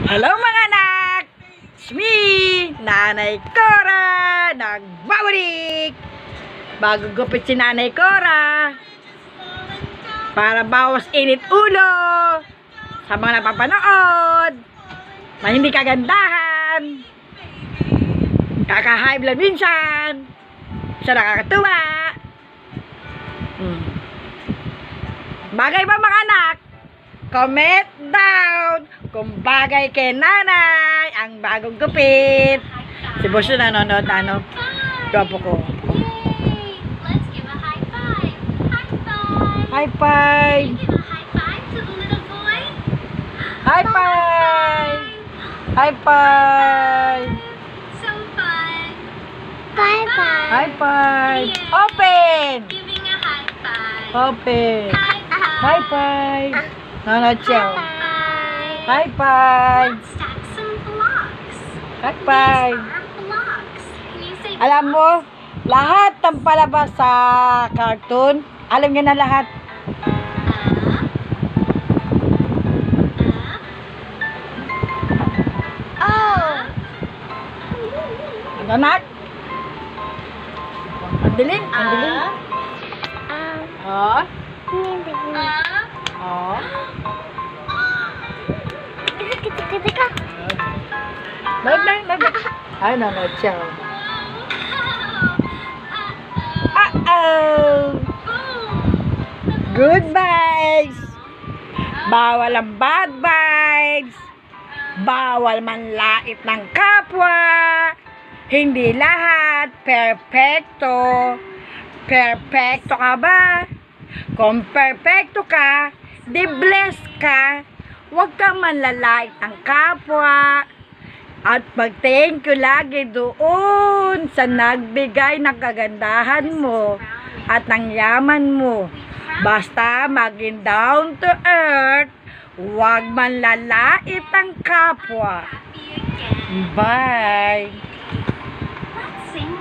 Hello mga anak! It's me, Nanay Cora, nagbabalik! Bago gupit si Nanay Cora para bawas init ulo sa mga napapanood na hindi kagandahan, kaka-high blood minsan, sa nakakatuwa. Bagay ba mga anak? Comment down kung bagay kay Nanay ang bagong gupit. Si Boss na nanonood ano? Gwapo ko. Yay! Let's give a high five. High five. High five! Give a high five to the little boy. High five! High five! So fun. Bye bye. High five! Yeah. Open! Giving a high five. Open! High five. High five! Nanonood siya. Bye. High five! Let's stack some blocks. High five! These are blocks. Can you say Alam mo, lahat ng palabas sa cartoon, alam niya na lahat. Ano anak? Ang dilim, ang dilim. Oh, oh. Balik. Ay, nanonood siya. Uh-oh! Good vibes! Bawal ang bad vibes! Bawal manlait ng kapwa! Hindi lahat perfecto! Perfecto ka ba? Kung perfecto ka, di bless ka, huwag kang manlalait ng kapwa. At mag-thank you lagi doon sa nagbigay ng kagandahan mo at ng yaman mo. Basta maging down to earth, huwag manlalait ang kapwa. happy again? Bye! Let's sing